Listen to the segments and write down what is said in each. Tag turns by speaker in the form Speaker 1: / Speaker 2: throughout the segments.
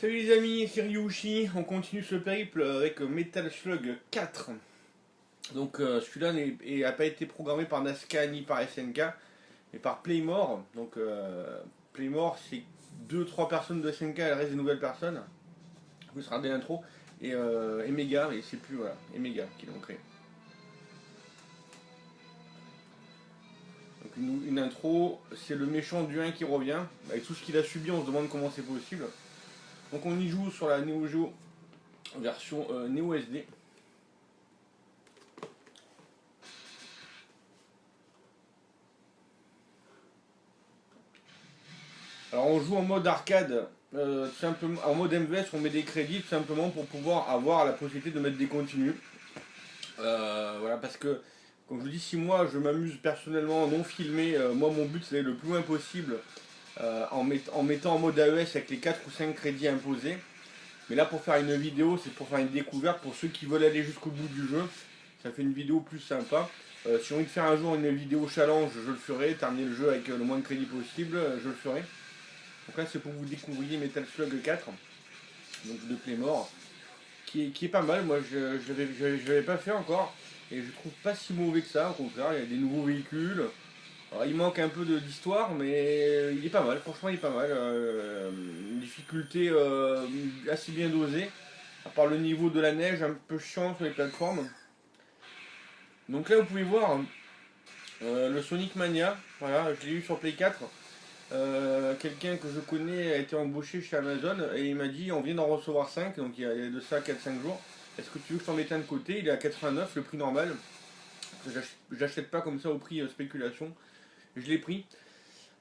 Speaker 1: Salut les amis, c'est Ryushi, on continue ce périple avec Metal Slug 4. Donc celui-là n'a pas été programmé par Nazca ni par SNK, mais par Playmore. Donc Playmore c'est deux trois personnes de SNK et le reste des nouvelles personnes. Vous sera des intros. Et Emega, et c'est plus voilà, Emega qui l'ont créé. Donc une intro, c'est le méchant du 1 qui revient. Avec tout ce qu'il a subi, on se demande comment c'est possible. Donc on y joue sur la Neo Geo version Neo SD. Alors on joue en mode arcade, simplement, en mode MVS on met des crédits tout simplement pour pouvoir avoir la possibilité de mettre des continues. Voilà, parce que comme je vous dis, si moi je m'amuse personnellement non filmé, moi mon but c'est d'aller le plus loin possible en mettant en mode AES avec les 4 ou 5 crédits imposés. Mais là pour faire une vidéo, c'est pour faire une découverte pour ceux qui veulent aller jusqu'au bout du jeu. Ça fait une vidéo plus sympa. Si j'ai envie de faire un jour une vidéo challenge, je le ferai. Terminer le jeu avec le moins de crédits possible, je le ferai. Donc là c'est pour que vous découvriez Metal Slug 4, donc de Playmore, qui est pas mal. Moi je l'avais pas fait encore et je trouve pas si mauvais que ça. Au contraire, il y a des nouveaux véhicules. Alors, il manque un peu d'histoire, mais il est pas mal. Franchement, il est pas mal. Une difficulté assez bien dosée. À part le niveau de la neige, un peu chiant sur les plateformes. Donc là, vous pouvez voir le Sonic Mania. Voilà, je l'ai eu sur Play 4. Quelqu'un que je connais a été embauché chez Amazon et il m'a dit on vient d'en recevoir 5, donc il y a de ça 4-5 jours. Est-ce que tu veux que je t'en mette un de côté? Il est à 89, le prix normal. J'achète pas comme ça au prix spéculation. Je l'ai pris.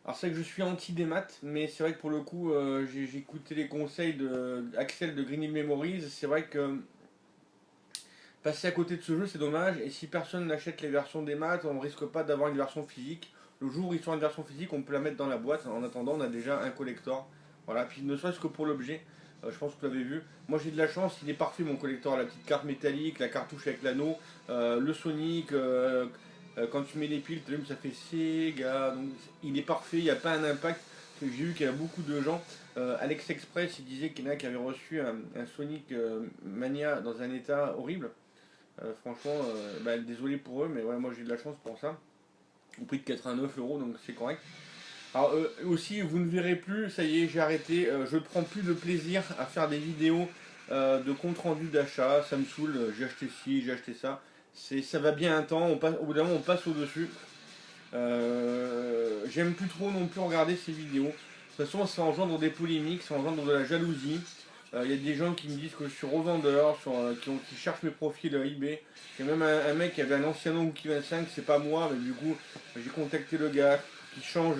Speaker 1: Alors c'est vrai que je suis anti-démat, mais c'est vrai que pour le coup, j'ai écouté les conseils d'Axel de Green Hill Memories. C'est vrai que passer à côté de ce jeu, c'est dommage. Et si personne n'achète les versions démat, on ne risque pas d'avoir une version physique. Le jour où ils sont une version physique, on peut la mettre dans la boîte. En attendant, on a déjà un collector. Voilà, puis ne serait-ce que pour l'objet. Je pense que vous l'avez vu. Moi j'ai de la chance, il est parfait mon collector. La petite carte métallique, la cartouche avec l'anneau, le Sonic. Quand tu mets les piles, ça fait Sega. Donc il est parfait, il n'y a pas un impact. J'ai vu qu'il y a beaucoup de gens. Alex Express, il disait qu'il y en a qui avaient reçu un Sonic Mania dans un état horrible. Franchement, désolé pour eux, mais ouais, moi j'ai de la chance pour ça. Au prix de 89 €, donc c'est correct. Alors aussi, vous ne verrez plus, ça y est, j'ai arrêté. Je ne prends plus de plaisir à faire des vidéos de compte rendu d'achat. Ça me saoule, j'ai acheté ci, j'ai acheté ça. Ça va bien un temps, au bout d'un moment on passe au-dessus. J'aime plus trop non plus regarder ces vidéos. De toute façon, ça engendre des polémiques, ça engendre de la jalousie. Il y a des gens qui me disent que je suis revendeur, qui cherchent mes profils eBay. Il y a même un mec qui avait un ancien nom Wookie 25, c'est pas moi, mais du coup, j'ai contacté le gars qui change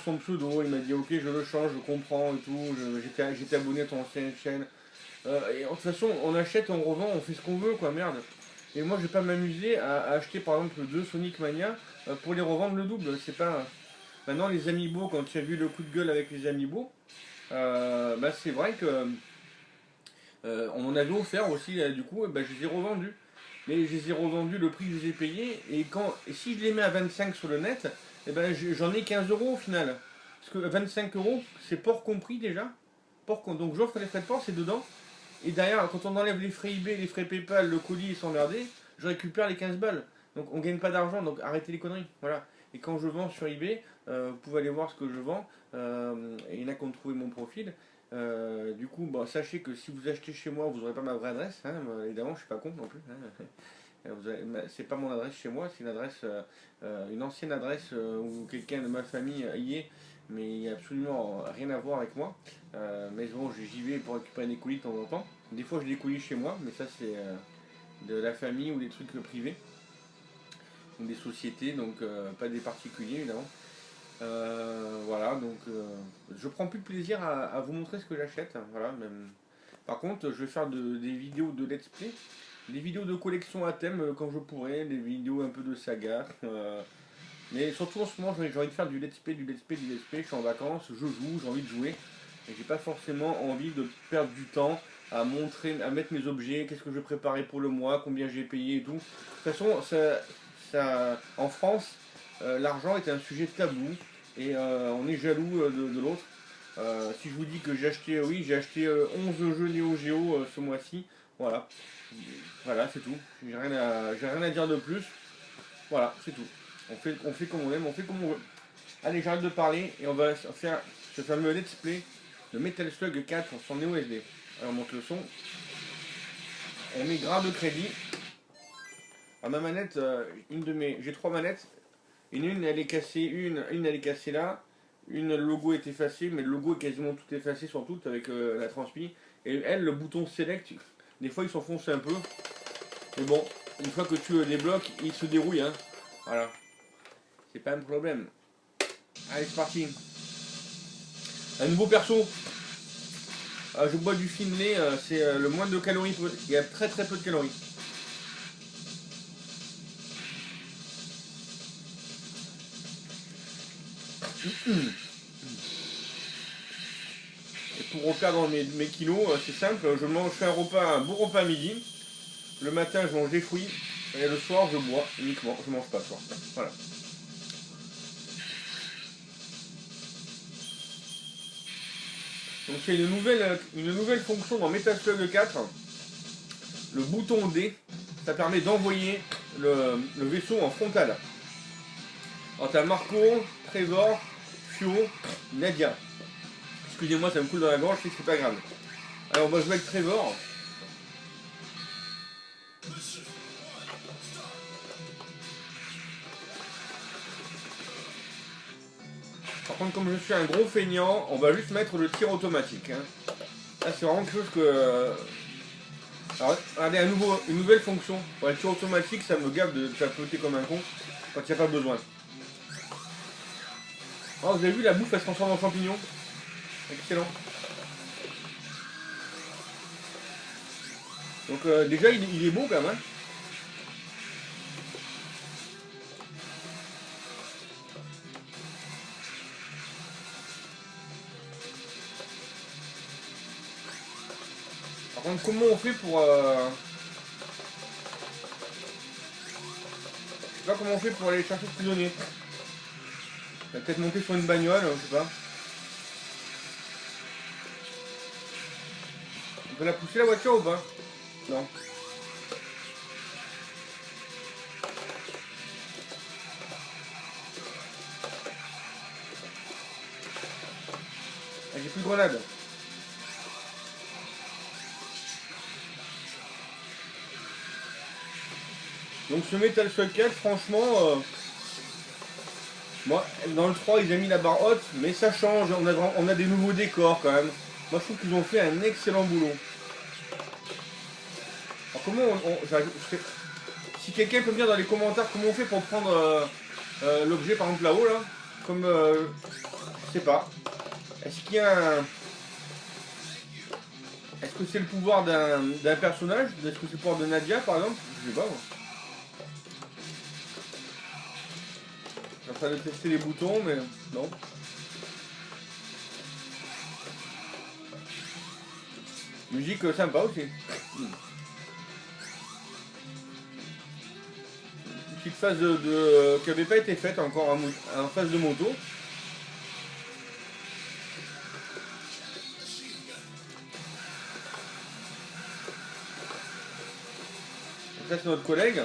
Speaker 1: son pseudo. Il m'a dit ok, je le change, je comprends et tout. J'étais abonné à ton ancienne chaîne. Et de toute façon, on achète, on revend, on fait ce qu'on veut, quoi, merde. Et moi, je vais pas m'amuser à acheter par exemple deux Sonic Mania pour les revendre le double. C'est pas. Maintenant, les Amiibo, quand tu as vu le coup de gueule avec les Amiibo, c'est vrai que on m'en avait offert aussi, du coup, je les ai revendus. Mais je les ai revendus le prix que je les ai payés. Et si je les mets à 25 sur le net, j'en ai 15 € au final. Parce que 25 €, c'est port compris déjà. Donc j'offre les frais de port, c'est dedans. Et derrière, quand on enlève les frais eBay, les frais PayPal, le colis est emmerdé, je récupère les 15 balles. Donc on gagne pas d'argent, donc arrêtez les conneries. Voilà. Et quand je vends sur eBay, vous pouvez aller voir ce que je vends. Et il y en a qui ont trouvé mon profil. Du coup, sachez que si vous achetez chez moi, vous n'aurez pas ma vraie adresse. Hein, évidemment, je suis pas con non plus. Hein. C'est pas mon adresse chez moi, c'est une adresse, une ancienne adresse où quelqu'un de ma famille y est, mais il n'y a absolument rien à voir avec moi. Mais bon, j'y vais pour récupérer des colis de temps en temps. Des fois, j'ai des colis chez moi, mais ça, c'est de la famille ou des trucs privés, ou des sociétés, donc pas des particuliers, évidemment. Voilà, donc je prends plus de plaisir à vous montrer ce que j'achète. Hein, voilà, même. Par contre, je vais faire des vidéos de let's play, des vidéos de collection à thème quand je pourrai, des vidéos un peu de saga. Mais surtout en ce moment, j'ai envie de faire du let's play, du let's play, du let's play. Je suis en vacances, je joue, j'ai envie de jouer. Et j'ai pas forcément envie de perdre du temps à montrer, à mettre mes objets, qu'est-ce que je préparais pour le mois, combien j'ai payé et tout. De toute façon, en France, l'argent est un sujet tabou et on est jaloux de l'autre. Si je vous dis que j'ai acheté, oui, j'ai acheté 11 jeux Neo Geo ce mois-ci. Voilà. Voilà, c'est tout. J'ai rien à dire de plus. Voilà, c'est tout. On fait comme on aime, on fait comme on veut. Allez, j'arrête de parler et on va faire ce fameux let's play de Metal Slug 4 sur Neo SD. Alors on monte le son. On met grave de crédit. À ma manette, j'ai 3 manettes. Une elle est cassée, une elle est cassée là. Le logo est effacé, mais le logo est quasiment tout effacé sur toutes avec la transpi. Et elle, le bouton select, des fois il s'enfonce un peu. Mais bon, une fois que tu le débloques, il se dérouille. Hein. Voilà. C'est pas un problème. Allez, c'est parti. Un nouveau perso. Je bois du Finlay, c'est le moins de calories. Il y a très peu de calories. Et pour reperdre mes kilos, c'est simple. Je fais un beau repas à midi. Le matin, je mange des fruits. Et le soir, je bois uniquement. Je mange pas le soir. Voilà. Donc il y a une nouvelle fonction dans Metal Slug 4. Le bouton D, ça permet d'envoyer le vaisseau en frontal. Alors t'as Marco, Trevor, Fio, Nadia. Excusez-moi, ça me coule dans la gorge, je sais que c'est pas grave. Alors on va jouer avec Trevor. Par contre, comme je suis un gros feignant, on va juste mettre le tir automatique. Hein. Là, c'est vraiment quelque chose que... Alors, regardez, une nouvelle fonction. Pour le tir automatique, ça me gave de tapoter comme un con quand il n'y a pas besoin. Oh, vous avez vu, la bouffe, elle se transforme en champignon. Excellent. Donc, déjà, il est beau quand même. Hein. Par contre, comment on fait pour... Je sais pas comment on fait pour aller chercher ce prisonnier. On va peut-être monter sur une bagnole, je sais pas. On peut la pousser la voiture ou pas? Non. Ah, j'ai plus de grenades. Donc ce Metal Slug 4, franchement, moi, dans le 3 ils ont mis la barre haute, mais ça change, on a des nouveaux décors quand même. Moi je trouve qu'ils ont fait un excellent boulot. Alors comment si quelqu'un peut me dire dans les commentaires comment on fait pour prendre l'objet par exemple là-haut là, comme je sais pas. Est-ce qu'il y a un... Est-ce que c'est le pouvoir d'un personnage? Est-ce que c'est le pouvoir de Nadia par exemple? Je sais pas moi. Je suis en train de tester les boutons, mais non. Musique sympa aussi. Une petite phase qui n'avait pas été faite encore en phase de moto. Donc ça c'est notre collègue.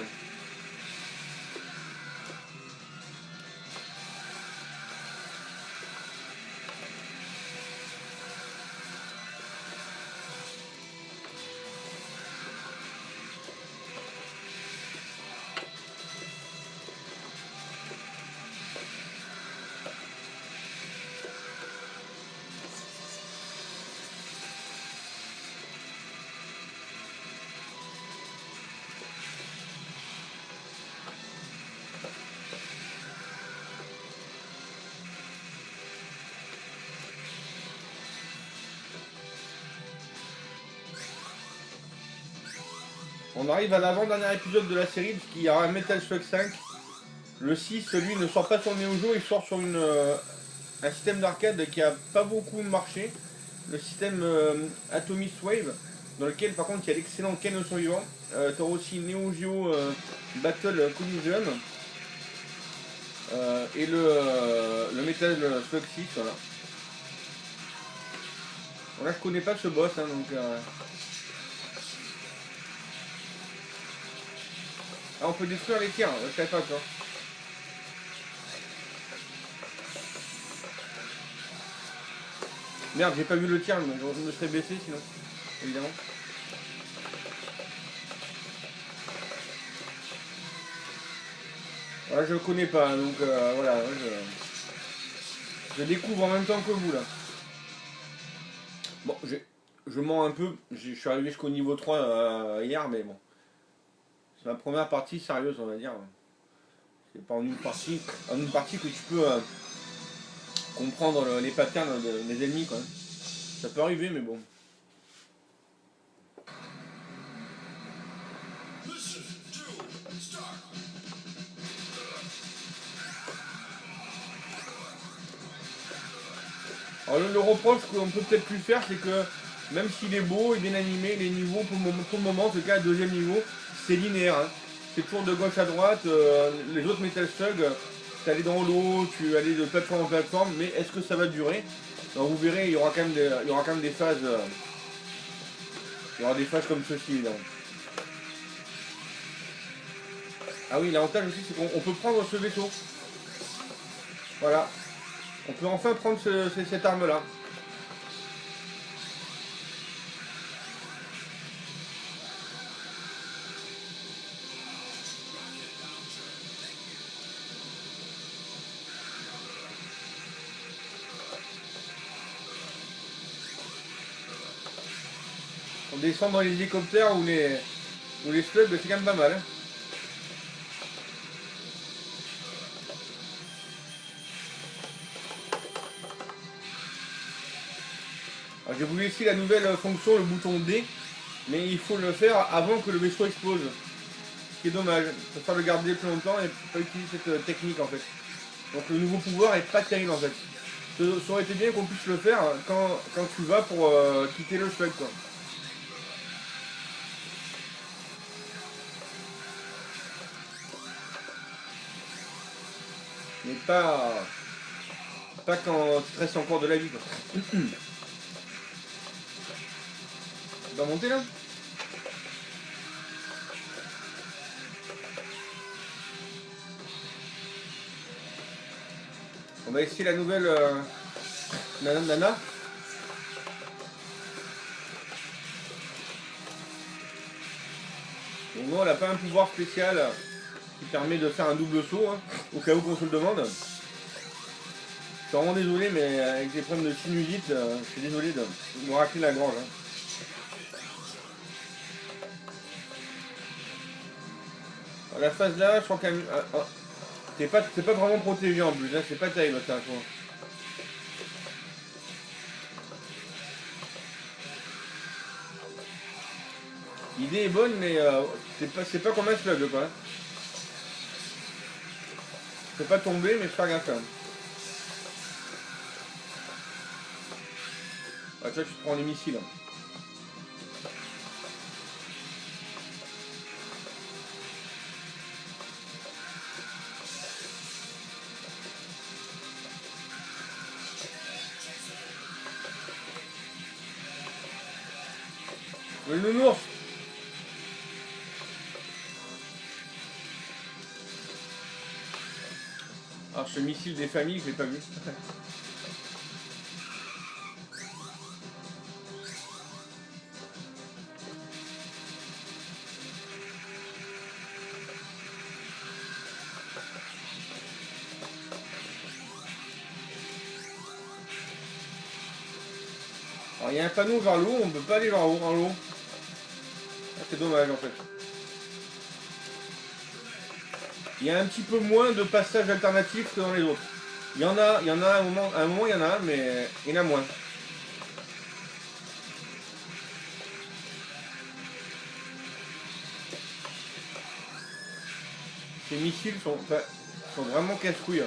Speaker 1: On arrive à l'avant-dernier épisode de la série, parce qu'il y aura un Metal Slug 5. Le 6, lui, ne sort pas sur Neo Geo, il sort sur un système d'arcade qui a pas beaucoup marché. Le système Atomic Wave, dans lequel par contre il y a l'excellent Ken le survivant. T'as aussi Neo Geo Battle Collision. Et le Metal Slug 6, voilà. Bon, là je connais pas ce boss, hein, donc... Ah, on peut détruire les tirs, je savais pas quoi. Merde, j'ai pas vu le tir, mais je me serais baissé sinon, évidemment. Voilà, je connais pas, donc voilà, je découvre en même temps que vous là. Bon, je mens un peu, je suis arrivé jusqu'au niveau 3 hier, mais bon. C'est ma première partie sérieuse, on va dire. C'est pas en une partie que tu peux comprendre les patterns des ennemis quand même. Ça peut arriver, mais bon. Alors le reproche qu'on peut peut-être plus faire, c'est que même s'il est beau et bien animé, les niveaux pour le moment, en tout cas le deuxième niveau, c'est linéaire. Hein. C'est toujours de gauche à droite, les autres Metal Slug, tu allais dans l'eau, tu allais de plateforme en plateforme, mais est-ce que ça va durer? Alors vous verrez, il y aura quand même des phases. Il y aura des phases comme ceci. Là. Ah oui, l'avantage aussi, c'est qu'on peut prendre ce vaisseau. Voilà. On peut enfin prendre cette arme-là. On descend dans les hélicoptères ou les slugs, c'est quand même pas mal. Hein. Alors j'ai voulu essayer la nouvelle fonction, le bouton D, mais il faut le faire avant que le vaisseau explose. Ce qui est dommage. Je préfère le garder plus longtemps et pas utiliser cette technique en fait. Donc le nouveau pouvoir est pas terrible en fait. Ça aurait été bien qu'on puisse le faire quand tu vas pour quitter le slug quoi. Mais pas quand tu te restes encore de la vie quoi. Tu vas monter là? On va essayer la nouvelle Nana. Donc non, elle n'a pas un pouvoir spécial qui permet de faire un double saut, hein, au cas où qu'on se le demande. Je suis vraiment désolé, mais avec des problèmes de sinusite, je suis désolé de me racler la gorge. Hein. Alors, la phase là, je crois qu'elle... t'es pas vraiment protégé en plus, là c'est pas terrible ça. L'idée est bonne, mais c'est pas comme un slug quoi. Faut pas tomber, mais faire gaffe quand même. Ah, tu vois, tu te prends les missiles. Le nounours. Alors ce missile des familles, je l'ai pas vu. Alors il y a un panneau vers le haut, on ne peut pas aller vers l'eau. Ah, c'est dommage en fait. Il y a un petit peu moins de passages alternatifs que dans les autres. Il y en a à un moment il y en a un, mais il y en a moins. Ces missiles sont vraiment casse-couilles.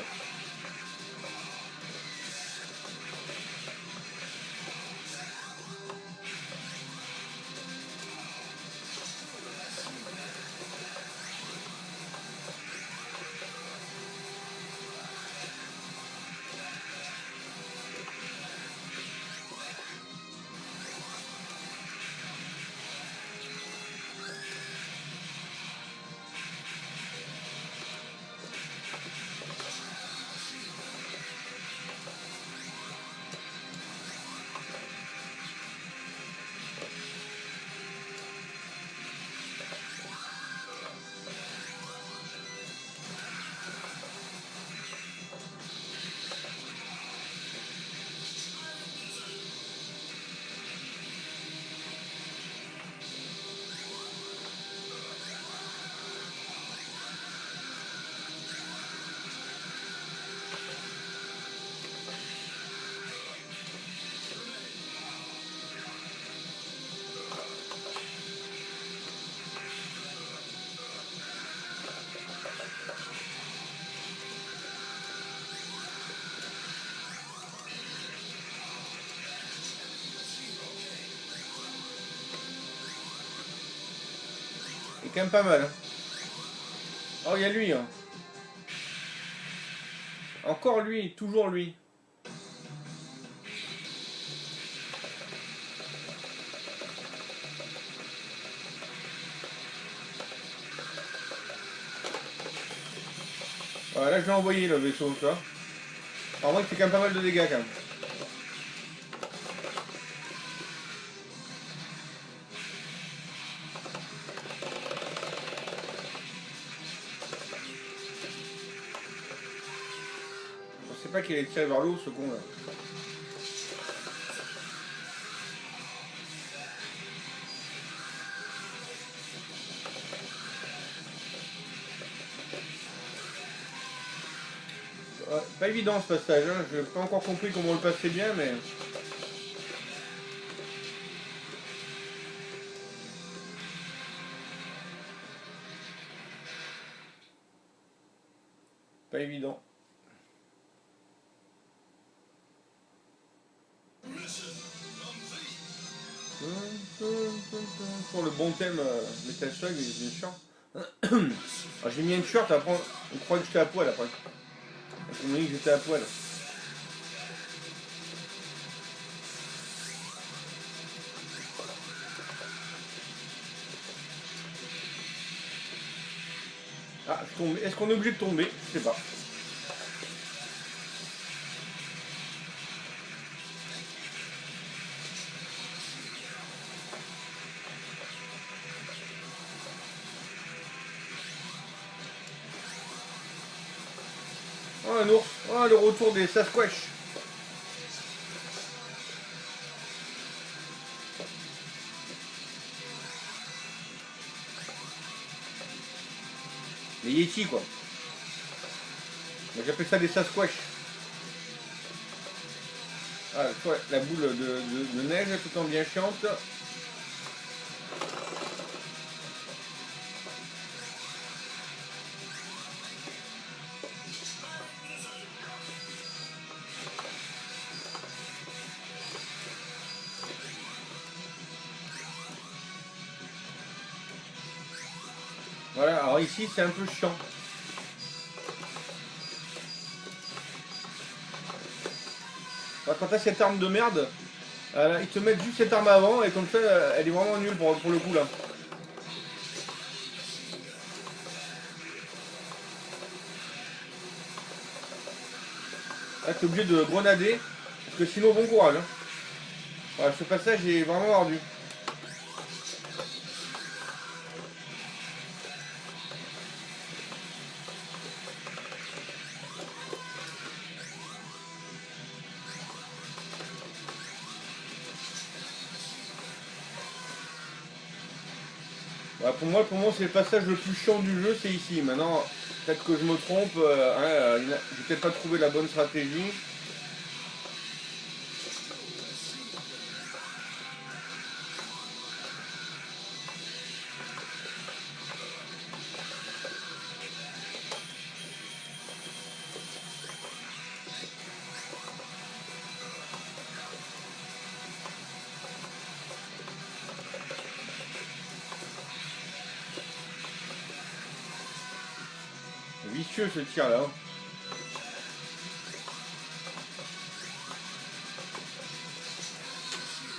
Speaker 1: quand même pas mal. Hein. Oh, il y a lui. Hein. Encore lui, toujours lui. Voilà, là je l'ai envoyé le vaisseau, tu vois. Alors moi il fait quand même pas mal de dégâts quand même. Je sais pas qu'il est tiré vers l'eau ce con là. Ouais, pas évident ce passage, hein. Je n'ai pas encore compris comment on le passait bien mais... Pas évident. Sur le bon thème Metal Slug, bien sûr. J'ai mis une shirt, après on croit que j'étais à poil après. On m'a dit que j'étais à poil. Ah, je tombe. Est-ce qu'on est obligé de tomber? Je sais pas. Oh, un ours. Oh, le retour des Sasquatch. Les Yeti, quoi. J'appelle ça des Sasquatch. Ah, la boule de neige tout en bien chiante. Voilà, alors ici c'est un peu chiant. Quand t'as cette arme de merde, ils te mettent juste cette arme avant et comme ça elle est vraiment nulle pour le coup là. Là t'es obligé de grenader, parce que sinon bon courage. Hein. Voilà, ce passage est vraiment ardu. Voilà, pour moi c'est le passage le plus chiant du jeu, c'est ici. Maintenant, peut-être que je me trompe, j'ai peut-être pas trouvé la bonne stratégie. Vicieux ce tir là. Hein.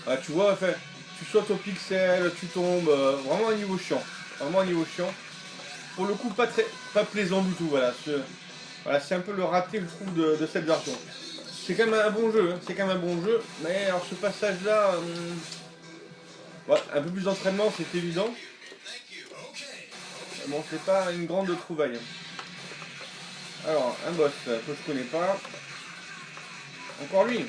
Speaker 1: Ah, tu vois, enfin, tu sautes au pixel, tu tombes, vraiment un niveau chiant. Vraiment un niveau chiant. Pour le coup, pas plaisant du tout. Voilà, c'est un peu le raté, je trouve, de cette version. C'est quand même un bon jeu, hein, c'est quand même un bon jeu. Mais alors ce passage-là, ouais, un peu plus d'entraînement, c'est évident. Bon, c'est pas une grande trouvaille. Alors, un boss que je connais pas. Encore lui.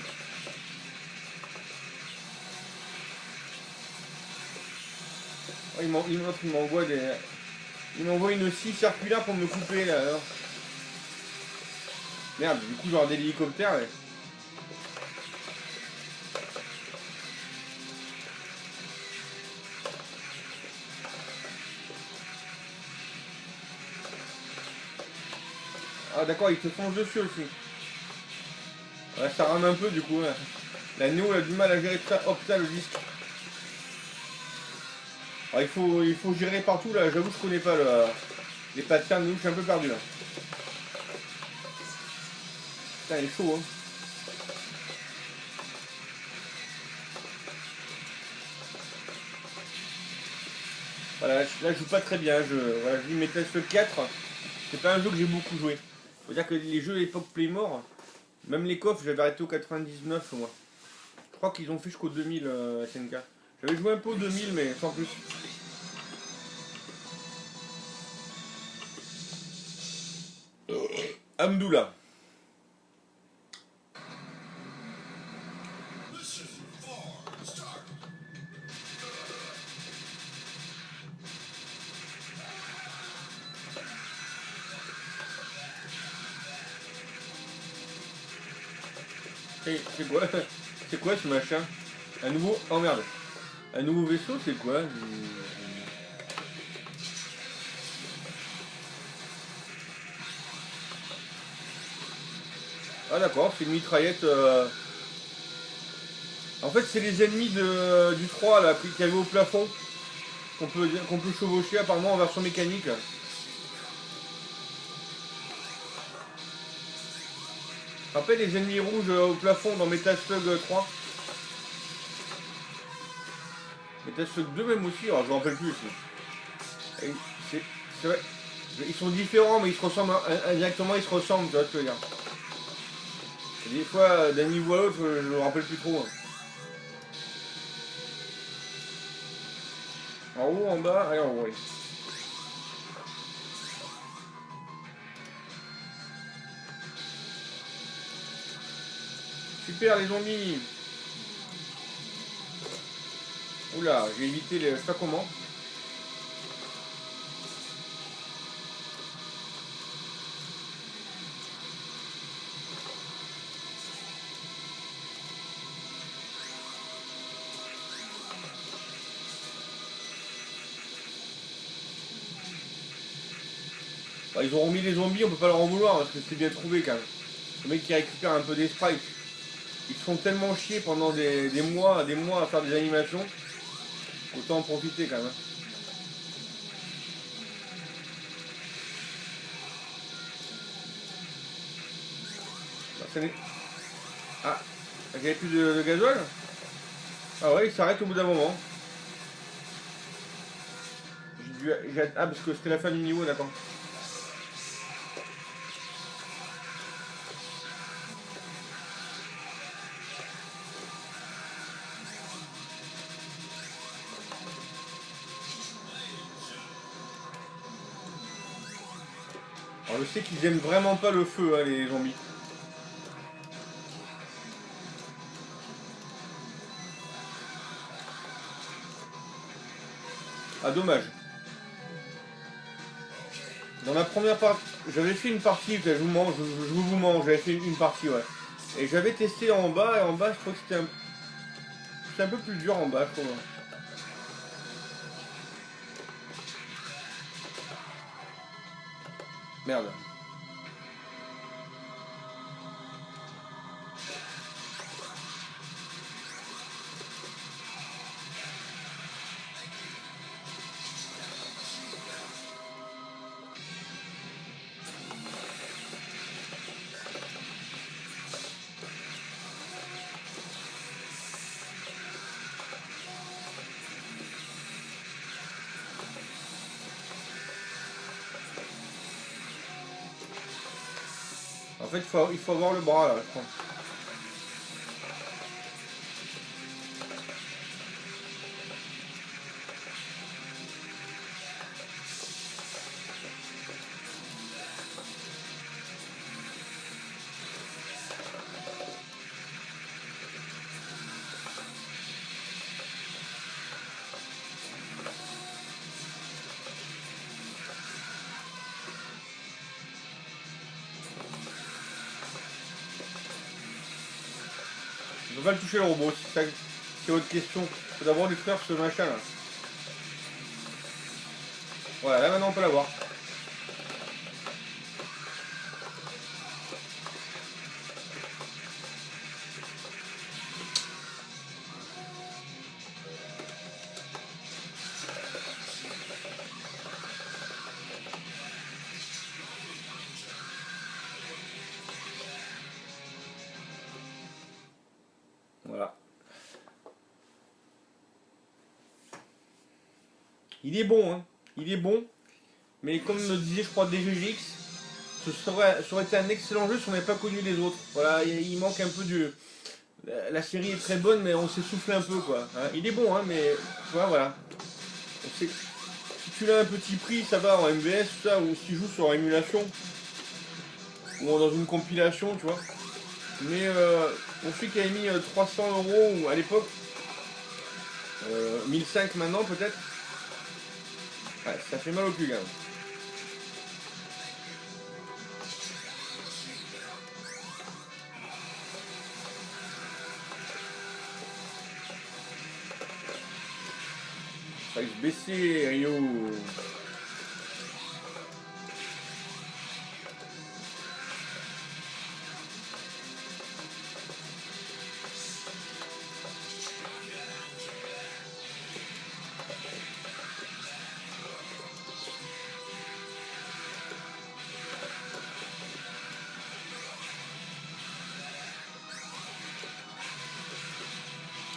Speaker 1: Oh, il m'envoie une scie circulaire pour me couper là. Alors. Merde, du coup genre des hélicoptères. Ouais. Ah d'accord, il te fonce dessus aussi. Ouais, ça rame un peu du coup. Ouais. La Néo elle a du mal à gérer tout ça. Hop, ça le disque. Alors, il faut gérer partout là, j'avoue je connais pas les patterns, nous je suis un peu perdu là. Putain il est chaud hein. Voilà, là je joue pas très bien, voilà, je dis mes tests 4, c'est pas un jeu que j'ai beaucoup joué. Faut dire que les jeux à l'époque Playmore, même les coffres j'avais arrêté au 99 moi. Je crois qu'ils ont fait jusqu'au 2000 SNK. J'avais joué un peu au 2000 mais sans plus. Amdoula. C'est quoi c'est quoi ce machin? Un nouveau... Oh merde. Un nouveau vaisseau c'est quoi? Ah d'accord, c'est une mitraillette... En fait c'est les ennemis du 3 là, qui avaient au plafond. Qu'on peut chevaucher apparemment en version mécanique. Rappelle les ennemis rouges au plafond dans Metal Slug 3. Metal Slug 2 même aussi, alors je me rappelle plus aussi. C'est vrai. Ils sont différents mais ils se ressemblent indirectement, ils se ressemblent, tu vois ce que je veux dire. Et des fois d'un niveau à l'autre je me rappelle plus trop. En haut, en bas, allez en haut. Oui. Super les zombies. Oula, j'ai évité les... Je sais pas comment. Bah, ils ont remis les zombies, on peut pas leur en vouloir parce que c'est bien trouvé quand même. Le mec qui récupère un peu des sprites. Ils se font tellement chier pendant des mois à faire des animations. Autant en profiter quand même. Bah, ah, j'avais plus de gasoil. Ah ouais, il s'arrête au bout d'un moment. Ah, parce que c'était la fin du niveau, d'accord. Alors je sais qu'ils aiment vraiment pas le feu, hein, les zombies. Ah, dommage. Dans la première partie, j'avais fait une partie, je vous mange, j'avais fait une partie, ouais. Et j'avais testé en bas, et en bas, je trouve que c'était un peu plus dur en bas, je trouve. Merde. En fait, il faut avoir le bras, là, je pense. Je peux pas le toucher le robot, c'est votre question. Il faut d'abord détruire ce machin là. Voilà, là maintenant on peut l'avoir. il est bon, hein. Il est bon. Mais comme me disait, je crois, DGX, ça aurait été un excellent jeu si on n'avait pas connu les autres. Voilà, il manque un peu du... La série est très bonne, mais on s'est soufflé un peu, quoi. Hein, il est bon, hein, mais tu vois, voilà. Si tu l'as un petit prix, ça va en MVS, tout ça, ou si tu joues sur émulation, ou dans une compilation, tu vois. Mais on sait qu'il a mis 300 € à l'époque, 1005 maintenant peut-être. Ouais, ça fait mal au cul, quand même. Fallait se baisser, Rio.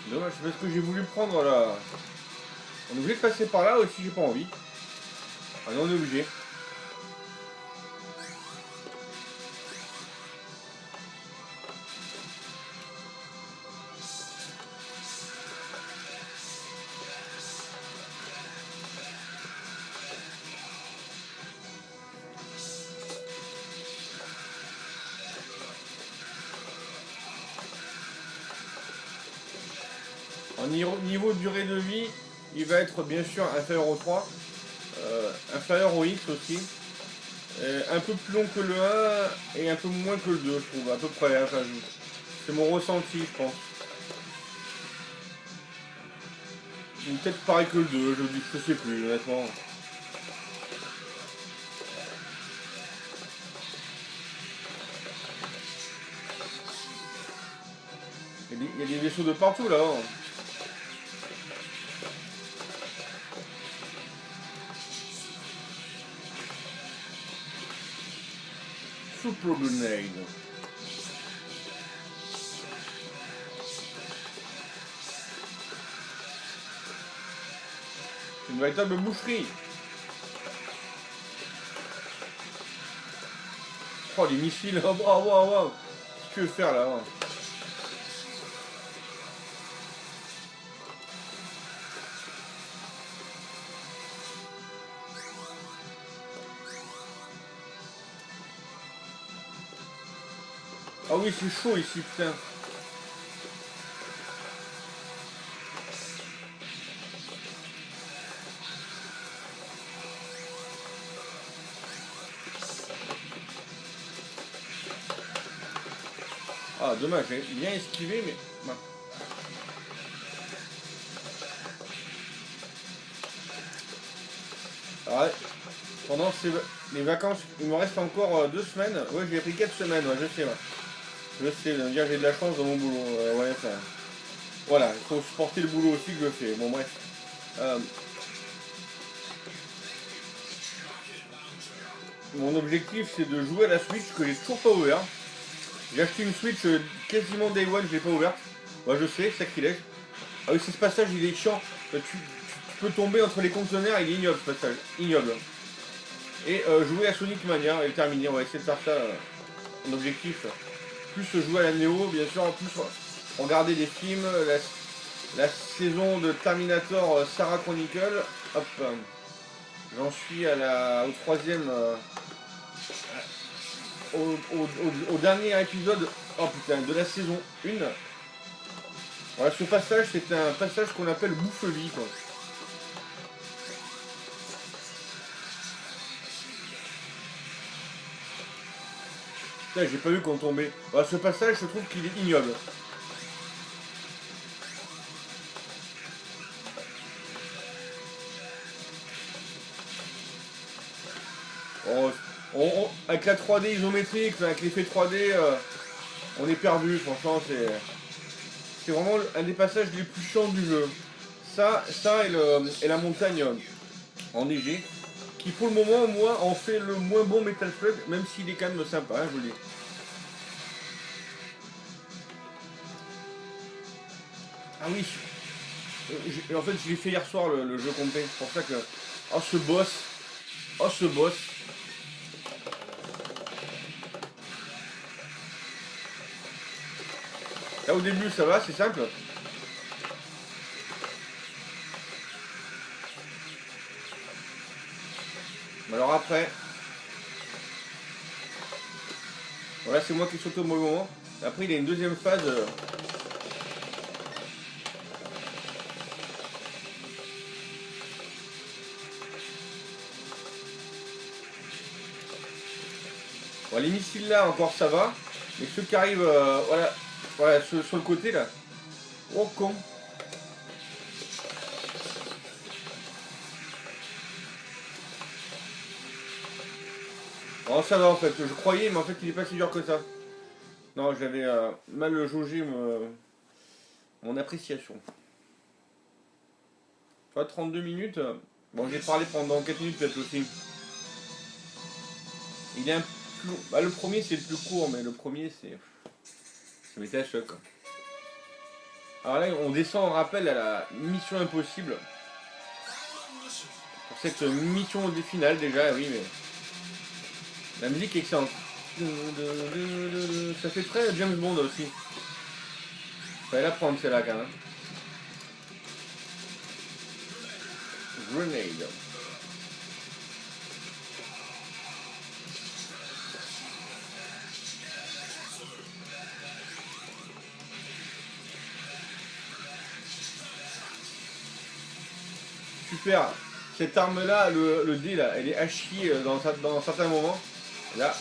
Speaker 1: Dommage, c'est parce que j'ai voulu prendre là. On est obligé de passer par là aussi, j'ai pas envie. Ah non, on est obligé. En niveau durée de vie, il va être bien sûr inférieur au 3, inférieur au X aussi, un peu plus long que le 1 et un peu moins que le 2, je trouve, à peu près. Hein, enfin, c'est mon ressenti, je pense. Ou peut-être pareil que le 2, je sais plus, honnêtement. Il y a des vaisseaux de partout là. Hein. Super Grenade. C'est une véritable boucherie. Oh, les missiles, oh, wow, wow, wow. Qu'est-ce que tu veux faire là? Hein. Ah oui, c'est chaud ici, putain. Ah, dommage, j'ai bien esquivé, mais... Alors, pendant les vacances, il me reste encore 2 semaines. Ouais, j'ai pris 4 semaines, ouais, je sais. Ouais. Je sais, dire j'ai de la chance dans mon boulot. Ouais, ça... Voilà, il faut supporter le boulot aussi que je fais. Bon, bref. Mon objectif, c'est de jouer à la Switch que j'ai toujours pas ouvert. J'ai acheté une Switch quasiment Day One, je l'ai pas ouverte. Ouais, je sais, sacrilège. Ah oui, c'est ce passage, il est chiant. Tu peux tomber entre les conteneurs, il est ignoble ce passage. Ignoble. Et jouer à Sonic Mania et le terminer. On va essayer de faire ça, mon objectif. Plus jouer à la Néo, bien sûr. En plus, regarder des films. La saison de Terminator Sarah Chronicle. Hop. J'en suis au troisième. Au dernier épisode. Oh putain, de la saison 1. Voilà, ce passage, c'est un passage qu'on appelle bouffe-vie, quoi. Putain, j'ai pas vu qu'on tombait. Voilà, ce passage, je trouve qu'il est ignoble. Oh, avec la 3D isométrique, avec l'effet 3D, on est perdu, franchement, c'est vraiment un des passages les plus chiants du jeu. Ça et la montagne enneigée, qui pour le moment, moi, en fait le moins bon Metal Slug, même s'il est quand même sympa, hein, je vous le dis. Ah oui, En fait, je l'ai fait hier soir le jeu complet. C'est pour ça que. Oh ce boss. Oh ce boss. Là au début ça va, c'est simple. Mais alors après. Voilà, c'est moi qui saute au mauvais moment. Après il y a une deuxième phase. Bon, les missiles là encore ça va. Mais ceux qui arrivent voilà sur le côté là. Oh con. Oh ça va en fait, je croyais mais en fait il est pas si dur que ça. Non j'avais mal jaugé mon appréciation. Tu vois 32 minutes. Bon j'ai parlé pendant 4 minutes peut-être aussi. Il est un peu. Bah, le premier c'est le plus court mais le premier c'est. Ça m'était à choc. Alors là on descend en rappel à la mission impossible. Pour cette mission des finales déjà, oui mais. La musique est excellente. Ça fait très James Bond aussi. Fallait la prendre celle-là quand même. Grenade. Super. Cette arme là, le dé là, elle est à chier dans certains moments. Là.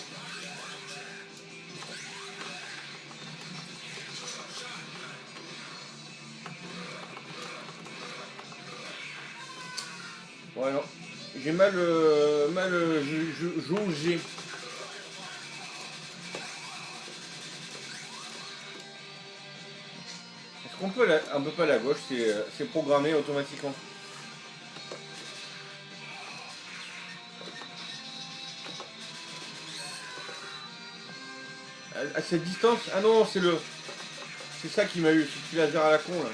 Speaker 1: Ouais non. J'ai mal jaugé. Est-ce qu'on peut un peu pas à la gauche, c'est programmé automatiquement. À cette distance. Ah non, c'est ça qui m'a eu, ce petit laser à la con là.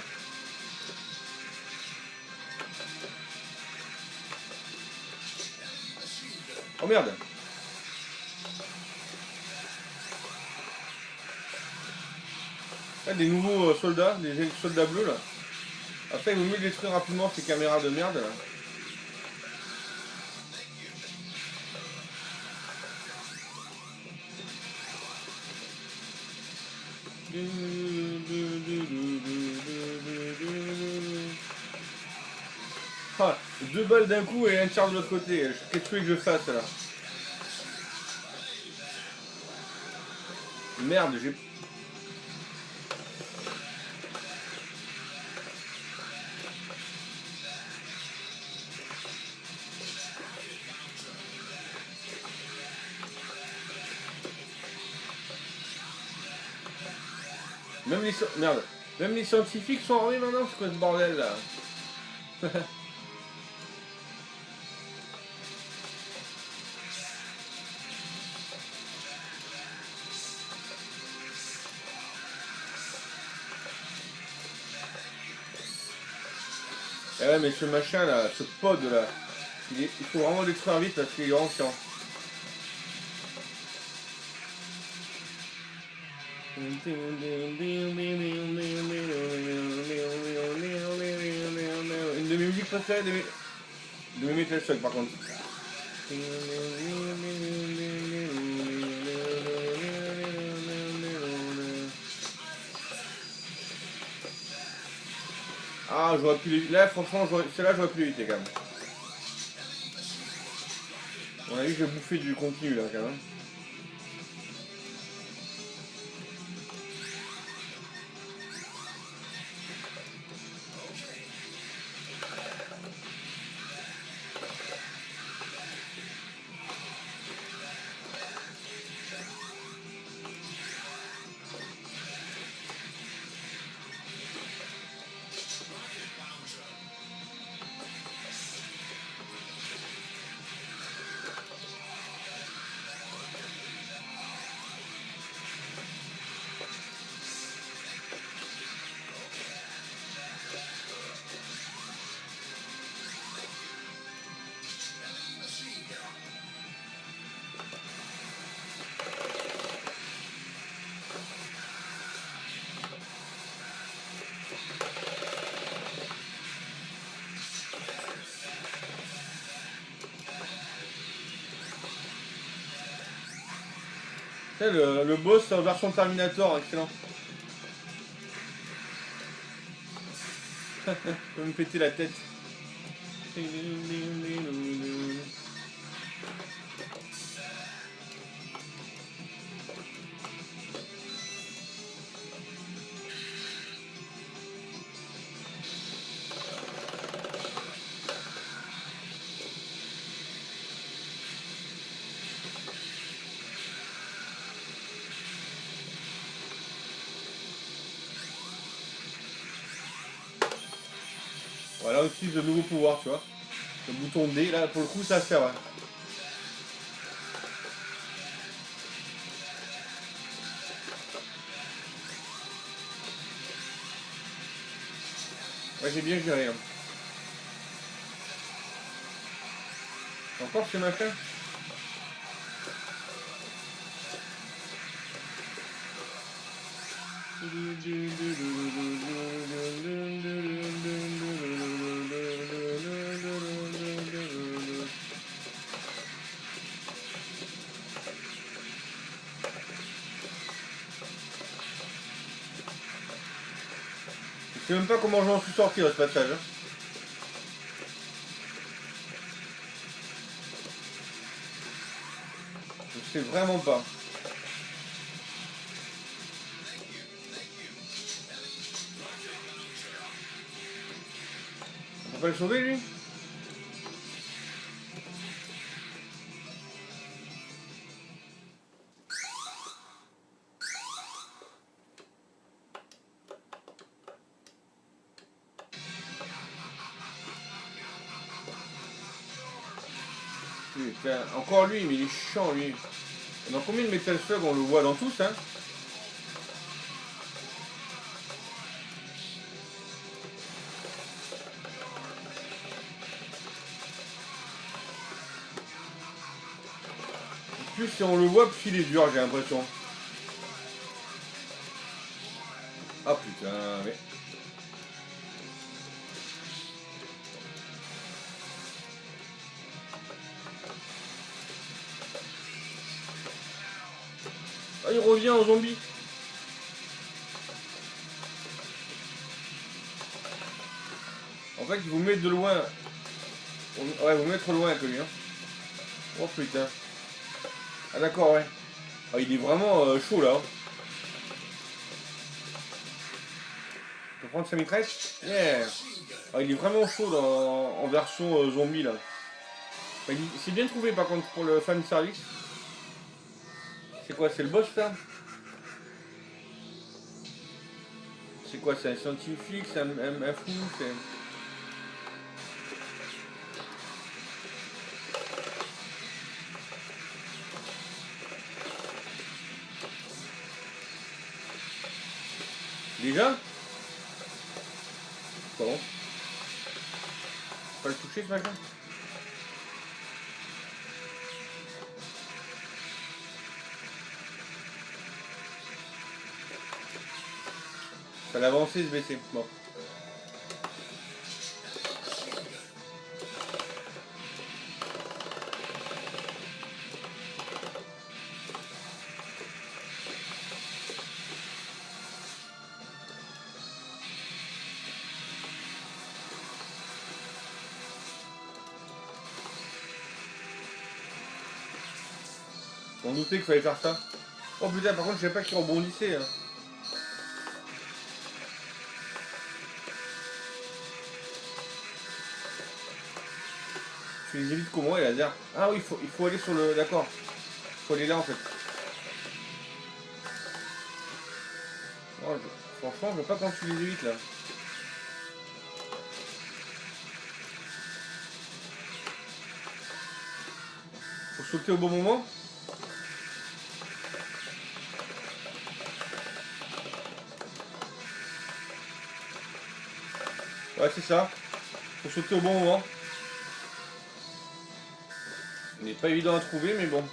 Speaker 1: Oh merde. Ah, des nouveaux soldats, des soldats bleus là. Après il vaut mieux détruire rapidement ces caméras de merde là. Ah, 2 balles d'un coup et un tiers de l'autre côté. Qu'est-ce que je fasse là? Merde, j'ai. Merde. Même les scientifiques sont armés maintenant, c'est quoi ce bordel là? Eh ouais mais ce machin là, ce pod là, il faut vraiment le détruire vite parce qu'il est vraiment chiant. Une de mes musiques préférées de mes Metal Slug par contre. Ah j'aurais pu l'éviter. Là franchement celle-là j'aurais pu l'éviter quand même. On a vu que j'ai bouffé du contenu là quand même. Le boss en version Terminator, excellent. Je vais me péter la tête. Voilà, on utilise de nouveaux pouvoirs, tu vois. Le bouton D, là, pour le coup, ça sert. Ouais. Ouais, j'ai bien géré. Hein. Encore ces machins. Je sais même pas comment j'en suis sorti à ce passage. Hein. Je sais vraiment pas. On peut pas le sauver lui? Putain, encore lui, mais il est chiant lui. Dans combien de Metal Slug on le voit dans tous, hein? Plus si on le voit, plus il est dur, j'ai l'impression. Ah putain, mais... Ah, il revient en zombie. En fait, il vous met de loin. Ouais, vous mettre loin que lui. Hein. Oh putain. Ah d'accord, ouais. Ah, il est vraiment chaud là. Hein. Tu peux prendre sa mitraille? Yeah. Ah, il est vraiment chaud en version zombie là. C'est bien trouvé par contre pour le fan service. C'est quoi? C'est le boss ça? C'est quoi? C'est un scientifique? C'est un fou? C'est... Déjà? Bon. Pas le toucher ce machin? Ça l'a avancé se baisser. Bon. On doutait qu'il fallait faire ça. Oh putain, par contre, je savais pas qu'il rebondissait. Hein. Tu les évites comment les lasers? Ah oui, il faut aller sur le... D'accord. Il faut aller là en fait. Oh, franchement, je veux pas quand tu les évites là. Faut sauter au bon moment. Ouais, c'est ça. Faut sauter au bon moment. Il n'est pas évident à trouver, mais bon.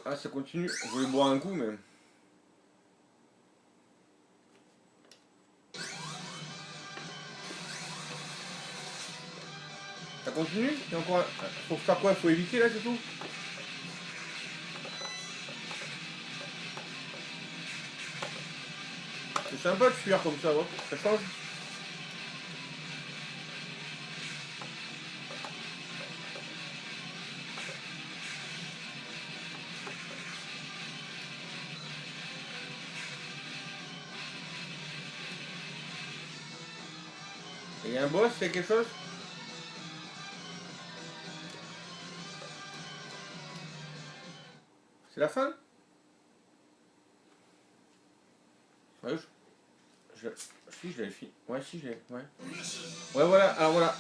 Speaker 1: Ah, ça continue. Je voulais boire un coup, mais... T'as continue. Il y a encore un... Faut faire quoi? Faut éviter là, c'est tout. C'est sympa de fuir comme ça, ouais. Ça change. Il y a un boss, il y a quelque chose? C'est la fin? Ouais, si, je l'avais fini. Ouais, si, je l'ai. Ouais. Ouais, voilà. Alors voilà.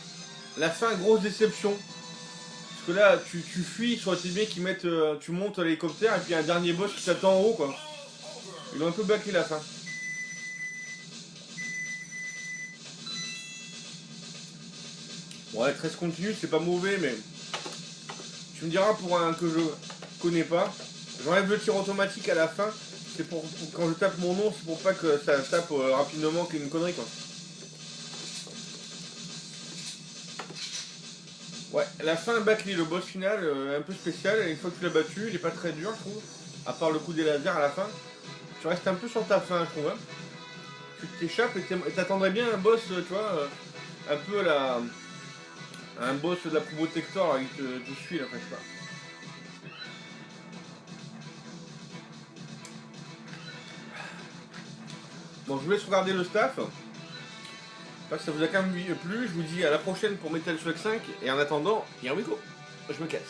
Speaker 1: La fin, grosse déception. Parce que là, tu fuis, ça aurait été bien qu'ils mettent. Tu montes à l'hélicoptère et puis un dernier boss qui t'attend en haut, quoi. Ils ont un peu bâclé la fin. Ouais, 13 continue, c'est pas mauvais, mais. Tu me diras pour un que je connais pas. J'enlève le tir automatique à la fin. C'est pour quand je tape mon nom, c'est pour pas que ça tape rapidement qu'une connerie, quoi. Ouais, la fin bâclée, le boss final, un peu spécial. Et une fois que tu l'as battu, il est pas très dur, je trouve. À part le coup des lasers à la fin. Tu restes un peu sur ta fin, je trouve. Hein. Tu t'échappes et t'attendrais bien un boss, tu vois, un peu la. Un boss de la Probotector là, qui te suit là, enfin, je sais pas. Bon, je vous laisse regarder le staff. J'espère que ça vous a quand même plu. Je vous dis à la prochaine pour Metal Slug 5. Et en attendant, here we go. Je me casse.